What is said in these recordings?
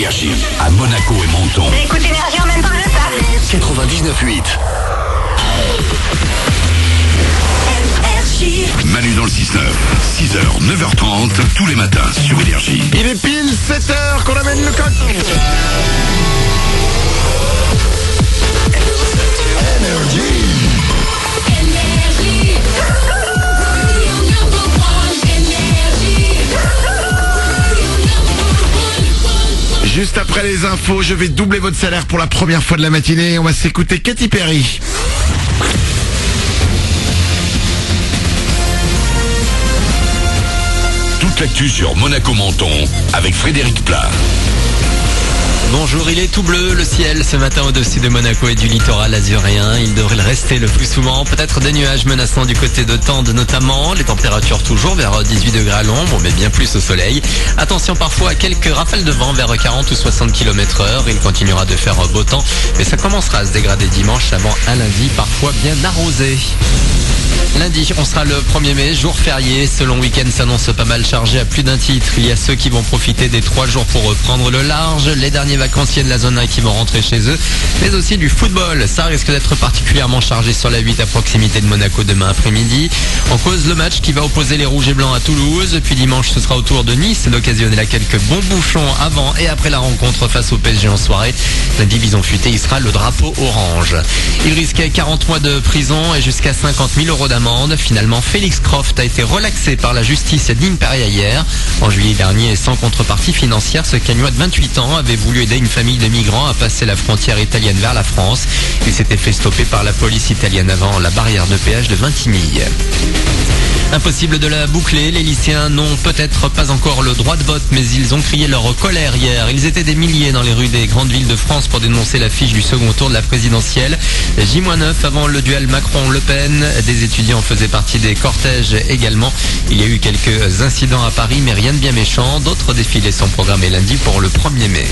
Énergie, à Monaco et Menton. Écoute Énergie en même temps que je passe. 99.8. Manu dans le 6-9, 6h, 9h30, tous les matins sur Énergie. Il est pile 7h qu'on amène le coq. Juste après les infos, je vais doubler votre salaire pour la première fois de la matinée. On va s'écouter Katy Perry. Toute l'actu sur Monaco-Menton avec Frédéric Plat. Bonjour, il est tout bleu, le ciel ce matin au-dessus de Monaco et du littoral azurien. Il devrait le rester le plus souvent. Peut-être des nuages menaçants du côté de Tende notamment. Les températures toujours vers 18 degrés à l'ombre, mais bien plus au soleil. Attention parfois à quelques rafales de vent vers 40 ou 60 km/h. Il continuera de faire beau temps, mais ça commencera à se dégrader dimanche avant un lundi parfois bien arrosé. Lundi, on sera le 1er mai, jour férié. Ce long week-end s'annonce pas mal chargé à plus d'un titre. Il y a ceux qui vont profiter des 3 jours pour reprendre le large, les derniers vacanciers de la zone 1 qui vont rentrer chez eux, mais aussi du football. Ça risque d'être particulièrement chargé sur la 8 à proximité de Monaco demain après-midi. En cause, le match qui va opposer les Rouges et Blancs à Toulouse. Puis dimanche, ce sera au tour de Nice d'occasionner là quelques bons bouchons avant et après la rencontre face au PSG en soirée. La division futée, il sera le drapeau orange. Il risquait 40 mois de prison et jusqu'à 50 000 euros d'amende. Finalement, Félix Croft a été relaxé par la justice d'Imperia hier. En juillet dernier, sans contrepartie financière, ce Cagnois de 28 ans avait voulu aider une famille de migrants à passer la frontière italienne vers la France. Il s'était fait stopper par la police italienne avant la barrière de péage de Vintimille. Impossible de la boucler, les lycéens n'ont peut-être pas encore le droit de vote, mais ils ont crié leur colère hier. Ils étaient des milliers dans les rues des grandes villes de France pour dénoncer l'affiche du second tour de la présidentielle. J-9 avant le duel Macron-Le Pen, des étudiants faisaient partie des cortèges également. Il y a eu quelques incidents à Paris, mais rien de bien méchant. D'autres défilés sont programmés lundi pour le 1er mai.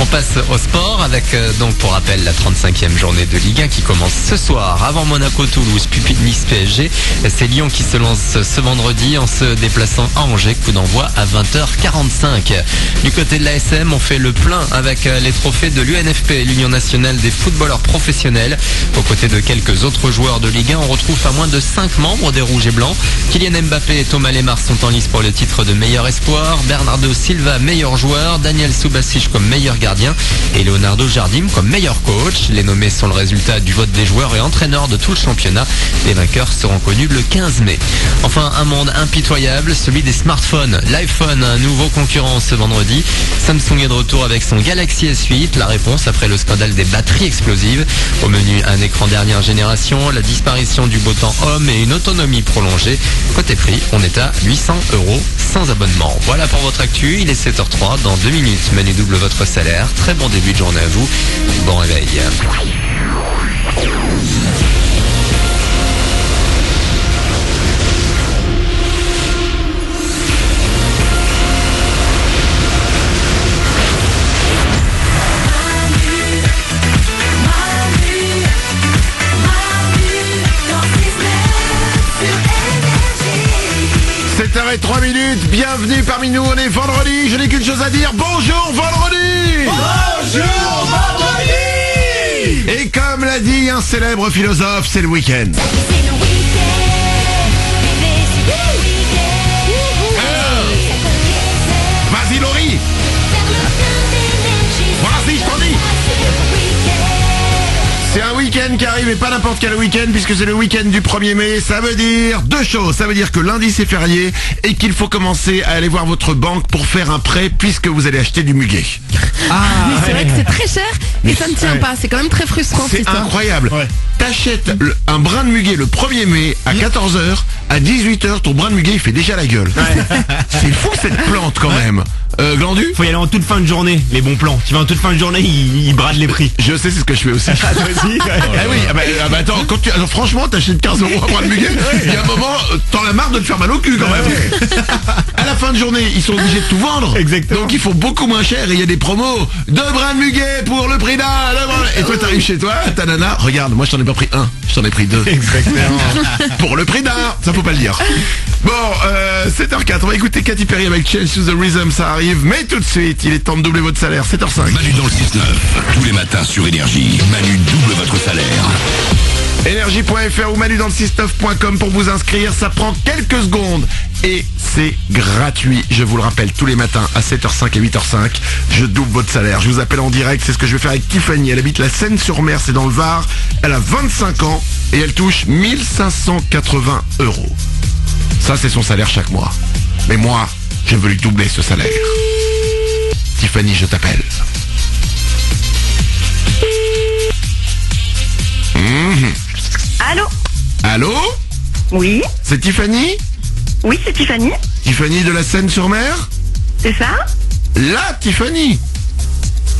On passe au sport avec, donc pour rappel, la 35e journée de Ligue 1 qui commence ce soir. Avant Monaco-Toulouse, puis Nice-PSG, c'est Lyon qui se lance ce vendredi en se déplaçant à Angers, coup d'envoi à 20h45. Du côté de l'ASM, on fait le plein avec les trophées de l'UNFP, l'Union nationale des footballeurs professionnels. Aux côtés de quelques autres joueurs de Ligue 1, on retrouve pas moins de 5 membres des Rouges et Blancs. Kylian Mbappé et Thomas Lemar sont en lice pour le titre de meilleur espoir, Bernardo Silva meilleur joueur, Daniel Subasic comme meilleur gardien et Leonardo Jardim comme meilleur coach. Les nommés sont le résultat du vote des joueurs et entraîneurs de tout le championnat. Les vainqueurs seront connus le 15 mai. Enfin, un monde impitoyable, celui des smartphones. L'iPhone, un nouveau concurrent ce vendredi. Samsung est de retour avec son Galaxy S8. La réponse après le scandale des batteries explosives. Au menu, un écran dernière génération, la disparition du beau temps homme et une autonomie prolongée. Côté prix, on est à 800 € sans abonnement. Voilà pour votre actu. Il est 7h03. Dans 2 minutes, Manu double votre salaire. Très bon début de journée à vous. Bon réveil. 7h03, bienvenue parmi nous, on est vendredi, je n'ai qu'une chose à dire, bonjour vendredi. Bonjour vendredi. Et comme l'a dit un célèbre philosophe, c'est le week-end. Vas-y Laurie. Vas-y, je t'en dis. C'est un week-end qui arrive et pas n'importe quel week-end puisque c'est le week-end du 1er mai. Ça veut dire 2 choses. Ça veut dire que lundi c'est férié et qu'il faut commencer à aller voir votre banque pour faire un prêt puisque vous allez acheter du muguet. Mais c'est vrai que c'est très cher et ça ne tient pas. C'est quand même très frustrant cette C'est histoire. incroyable. T'achètes un brin de muguet le 1er mai à 14h, à 18h, ton brin de muguet il fait déjà la gueule. C'est fou cette plante quand même. Glandu, Faut y aller en toute fin de journée, les bons plans. Tu vas en toute fin de journée, ils bradent les prix. je sais, c'est ce que je fais aussi. Ah, toi aussi, ouais. Ah oui, attends, alors, franchement, t'achètes 15 € un brin de muguet, il y a un moment, t'en as marre de te faire mal au cul quand même. À la fin de journée, ils sont obligés de tout vendre. Exactement. Donc ils font beaucoup moins cher et il y a des promos. 2 brins de muguet pour le prix d'un. Et toi t'arrives chez toi, ta nana, regarde, moi je t'en ai pas pris 1, je t'en ai pris 2. Exactement. Pour le prix d'un, ça faut pas le dire. Bon, 7h04, on va écouter Katy Perry avec Change to the Rhythm, ça arrive. arrive, mais tout de suite, il est temps de doubler votre salaire, 7h05. Manu dans le 6-9, tous les matins sur Énergie. Manu double votre salaire. Énergie.fr ou manudansle69.com pour vous inscrire, ça prend quelques secondes et c'est gratuit. Je vous le rappelle, tous les matins à 7h05 et 8h05, je double votre salaire. Je vous appelle en direct, c'est ce que je vais faire avec Tiffany. Elle habite la Seine-sur-Mer, c'est dans le Var. Elle a 25 ans et elle touche 1580 €. Ça, c'est son salaire chaque mois. Mais moi, je veux lui doubler ce salaire. Tiffany, je t'appelle. Allô? Allô? Oui? C'est Tiffany? Oui, c'est Tiffany. Tiffany de la Seine-sur-Mer? C'est ça? La Tiffany.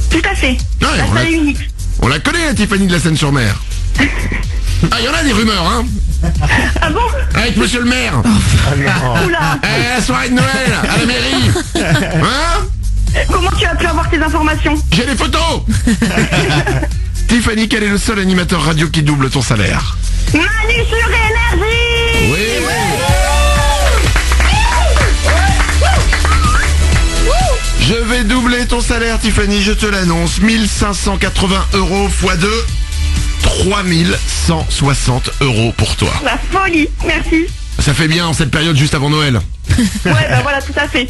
Tout à fait. Ouais, La on seule l'a- et unique. On la connaît, la Tiffany de la Seine-sur-Mer. Ah, il y en a des rumeurs, hein? Ah bon? Avec monsieur le maire. Oula! La soirée de Noël, à la mairie. Hein? Comment tu as pu avoir ces informations? J'ai des photos. Tiffany, quel est le seul animateur radio qui double ton salaire? Manu sur Énergie! Oui. Je vais doubler ton salaire, Tiffany, je te l'annonce. 1580 € x 2, 3160 € pour toi. La folie, merci. Ça fait bien en cette période juste avant Noël. Ouais, bah voilà, tout à fait.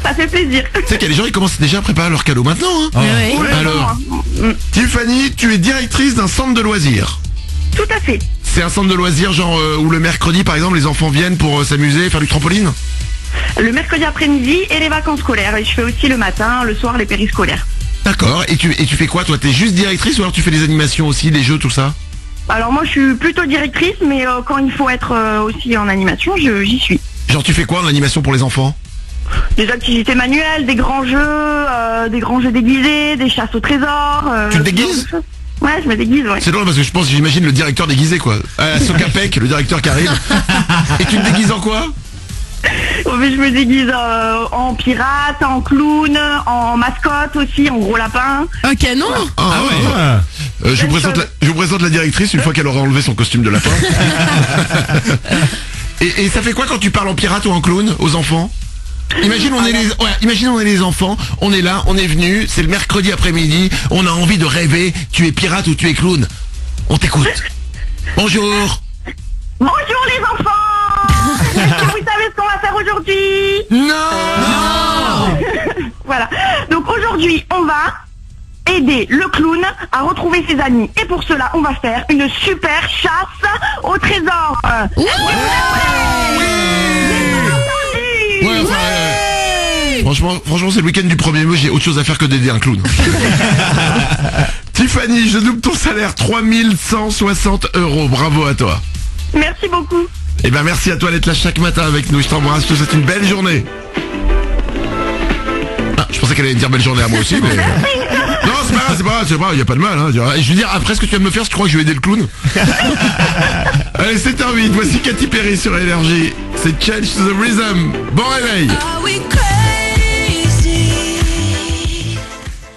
Ça fait plaisir. Tu sais qu'il y a des gens qui commencent déjà à préparer leurs cadeaux maintenant. Hein. Ouais. Oui, Alors, bon, Tiffany, tu es directrice d'un centre de loisirs. tout à fait. C'est un centre de loisirs genre où le mercredi par exemple les enfants viennent pour s'amuser, faire du trampoline. Le mercredi après-midi et les vacances scolaires. Et je fais aussi le matin, le soir, les périscolaires. D'accord, et tu fais quoi toi? T'es juste directrice ou alors tu fais des animations aussi, des jeux, tout ça? Alors moi, je suis plutôt directrice, mais quand il faut être aussi en animation, j'y suis. Genre tu fais quoi en animation pour les enfants? Des activités manuelles, des grands jeux déguisés, des chasses au trésor. Tu te ce genre déguises de choses. Ouais, je me déguise, ouais. C'est drôle parce que j'imagine le directeur déguisé quoi. Sokapek, le directeur qui arrive. Et tu te déguises en quoi? Oh, mais je me déguise en pirate, en clown, en mascotte aussi, en gros lapin. Un canon? Ah ouais. Je vous présente la directrice une fois qu'elle aura enlevé son costume de lapin. Et ça fait quoi quand tu parles en pirate ou en clown aux enfants? Imagine on est les enfants, on est là, on est venu, c'est le mercredi après-midi, on a envie de rêver, tu es pirate ou tu es clown. On t'écoute. Bonjour. Bonjour les enfants. Est-ce que vous savez ce qu'on va faire aujourd'hui? Non. Voilà. Donc aujourd'hui, on va aider le clown à retrouver ses amis. Et pour cela, on va faire une super chasse au trésor. Ouais, enfin, franchement, c'est le week-end du 1er mai, j'ai autre chose à faire que d'aider un clown. Tiffany, je double ton salaire, 3160 €. Bravo à toi. Merci beaucoup. Eh ben merci à toi d'être là chaque matin avec nous. Je t'embrasse, je te souhaite une belle journée. Ah, je pensais qu'elle allait me dire belle journée à moi aussi, mais... Non, c'est pas grave, y a pas de mal. Hein. Je veux dire, après ce que tu viens de me faire, tu crois que je vais aider le clown? Allez, 7h08, voici Katy Perry sur Énergie. C'est Change to the Rhythm. Bon réveil. Are we crazy?